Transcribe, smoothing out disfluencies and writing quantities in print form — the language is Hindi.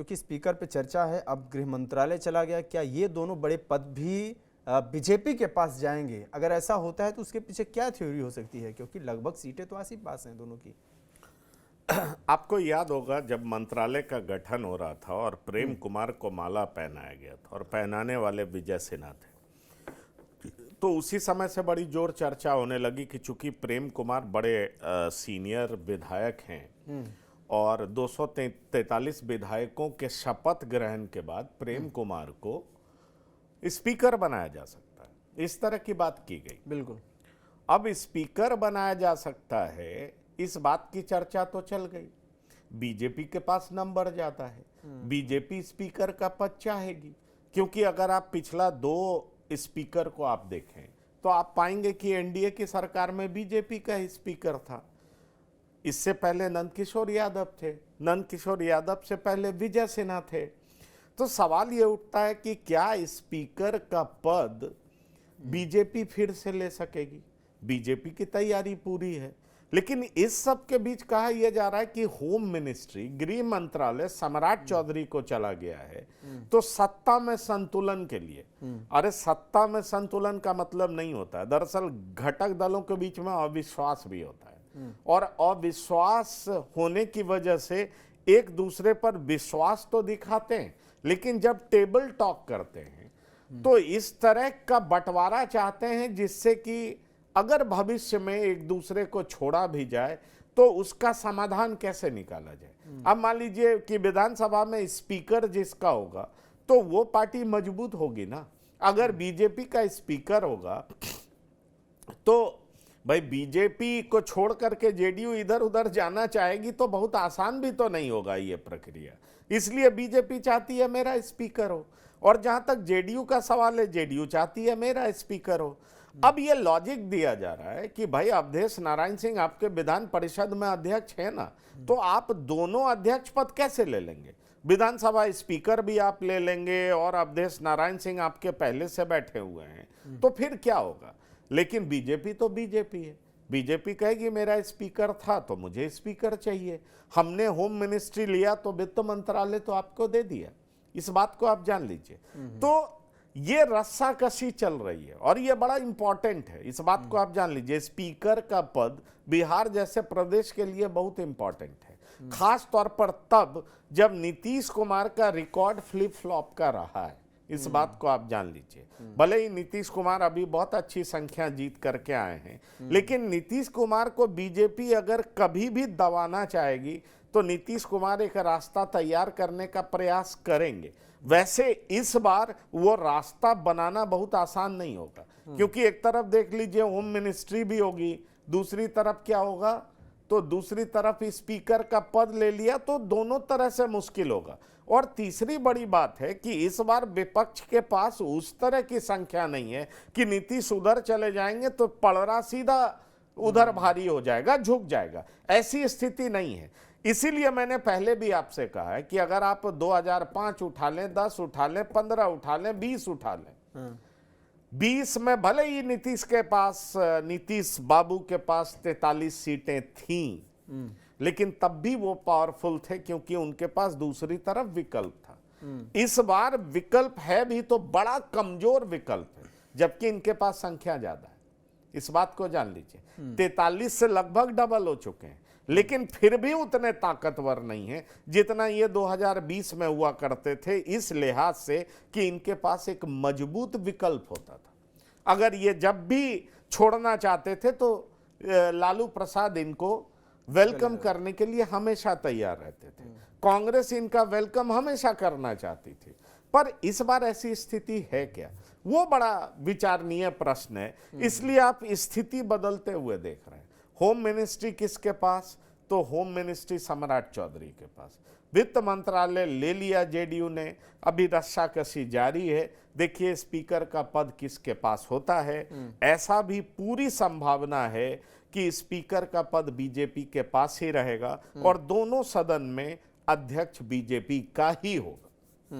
क्योंकि स्पीकर पे चर्चा है, अब गृह मंत्रालय चला गया, क्या ये दोनों बड़े पद भी बीजेपी के पास जाएंगे? अगर ऐसा होता है तो उसके पीछे क्या थ्योरी हो सकती है, क्योंकि लगभग सीटें तो आसी पास हैं दोनों की। आपको याद होगा जब मंत्रालय का गठन हो रहा था और प्रेम कुमार को माला पहनाया गया था और पहनाने वाले विजय सिन्हा थे, तो उसी समय से बड़ी जोर चर्चा होने लगी कि चूंकि प्रेम कुमार बड़े सीनियर विधायक हैं और 243 विधायकों के शपथ ग्रहण के बाद प्रेम कुमार को स्पीकर बनाया जा सकता है, इस तरह की बात की गई। बिल्कुल। अब स्पीकर बनाया जा सकता है, इस बात की चर्चा तो चल गई, बीजेपी के पास नंबर जाता है, बीजेपी स्पीकर का पद चाहेगी, क्योंकि अगर आप पिछला 2 स्पीकर को आप देखें तो आप पाएंगे कि एनडीए की सरकार में बीजेपी का ही स्पीकर था। इससे पहले नंदकिशोर यादव थे, नंदकिशोर यादव से पहले विजय सिन्हा थे। तो सवाल ये उठता है कि क्या स्पीकर का पद बीजेपी फिर से ले सकेगी? बीजेपी की तैयारी पूरी है, लेकिन इस सब के बीच कहा यह जा रहा है कि होम मिनिस्ट्री, गृह मंत्रालय सम्राट चौधरी को चला गया है। तो सत्ता में संतुलन के लिए, अरे सत्ता में संतुलन का मतलब नहीं होता है, दरअसल घटक दलों के बीच में अविश्वास भी होता है, और अविश्वास होने की वजह से एक दूसरे पर विश्वास तो दिखाते हैं, लेकिन जब टेबल टॉक करते हैं तो इस तरह का बंटवारा चाहते हैं जिससे कि अगर भविष्य में एक दूसरे को छोड़ा भी जाए तो उसका समाधान कैसे निकाला जाए। अब मान लीजिए कि विधानसभा में स्पीकर जिसका होगा तो वो पार्टी मजबूत होगी ना। अगर बीजेपी का स्पीकर होगा तो भाई बीजेपी को छोड़ करके जेडीयू इधर उधर जाना चाहेगी तो बहुत आसान भी तो नहीं होगा ये प्रक्रिया। इसलिए बीजेपी चाहती है मेरा स्पीकर हो, और जहां तक जेडीयू का सवाल है, जेडीयू चाहती है मेरा स्पीकर हो। अब ये लॉजिक दिया जा रहा है कि भाई अवधेश नारायण सिंह आपके विधान परिषद में अध्यक्ष है ना, तो आप दोनों अध्यक्ष पद कैसे ले लेंगे? विधानसभा स्पीकर भी आप ले लेंगे और अवधेश नारायण सिंह आपके पहले से बैठे हुए हैं, तो फिर क्या होगा? लेकिन बीजेपी तो बीजेपी है, बीजेपी कहेगी मेरा स्पीकर था तो मुझे स्पीकर चाहिए। हमने होम मिनिस्ट्री लिया तो वित्त मंत्रालय तो आपको दे दिया, इस बात को आप जान लीजिए। तो ये रस्साकशी चल रही है और ये बड़ा इंपॉर्टेंट है, इस बात को आप जान लीजिए। स्पीकर का पद बिहार जैसे प्रदेश के लिए बहुत इंपॉर्टेंट है, खास तौर पर तब जब नीतीश कुमार का रिकॉर्ड फ्लिप फ्लॉप का रहा है, इस बात को आप जान लीजिए। भले ही नीतीश कुमार अभी बहुत अच्छी संख्या जीत करके आए हैं, लेकिन नीतीश कुमार को बीजेपी अगर कभी भी दबाना चाहेगी तो नीतीश कुमार एक रास्ता तैयार करने का प्रयास करेंगे। वैसे इस बार वो रास्ता बनाना बहुत आसान नहीं होगा, क्योंकि एक तरफ देख लीजिए होम मिनिस्ट्री भी होगी, दूसरी तरफ क्या होगा, तो दूसरी तरफ स्पीकर का पद ले लिया तो दोनों तरह से मुश्किल होगा। और तीसरी बड़ी बात है कि इस बार विपक्ष के पास उस तरह की संख्या नहीं है कि नीतीश उधर चले जाएंगे तो पलड़ा सीधा उधर भारी हो जाएगा, झुक जाएगा, ऐसी स्थिति नहीं है। इसीलिए मैंने पहले भी आपसे कहा है कि अगर आप 2005 उठा लें, 10 उठा लें, 15 उठा लें, 20 उठा लें, 20 में भले ही नीतीश बाबू के पास 43 सीटें थीं, लेकिन तब भी वो पावरफुल थे क्योंकि उनके पास दूसरी तरफ विकल्प था। इस बार विकल्प है भी तो बड़ा कमजोर विकल्प है, जबकि इनके पास संख्या ज्यादा है, इस बात को जान लीजिए। 43 से लगभग डबल हो चुके हैं, लेकिन फिर भी उतने ताकतवर नहीं है जितना ये 2020 में हुआ करते थे, इस लिहाज से कि इनके पास एक मजबूत विकल्प होता था। अगर ये जब भी छोड़ना चाहते थे तो लालू प्रसाद इनको वेलकम करने के लिए हमेशा तैयार रहते थे, कांग्रेस इनका वेलकम हमेशा करना चाहती थी। पर इस बार ऐसी स्थिति है क्या, वो बड़ा विचारणीय प्रश्न है। इसलिए आप स्थिति बदलते हुए देख रहे हैं। होम मिनिस्ट्री किसके पास, तो होम मिनिस्ट्री सम्राट चौधरी के पास। वित्त मंत्रालय ले लिया जेडीयू ने, अभी रस्साकशी जारी है, देखिए स्पीकर का पद किसके पास होता है। ऐसा भी पूरी संभावना है कि स्पीकर का पद बीजेपी के पास ही रहेगा और दोनों सदन में अध्यक्ष बीजेपी का ही होगा।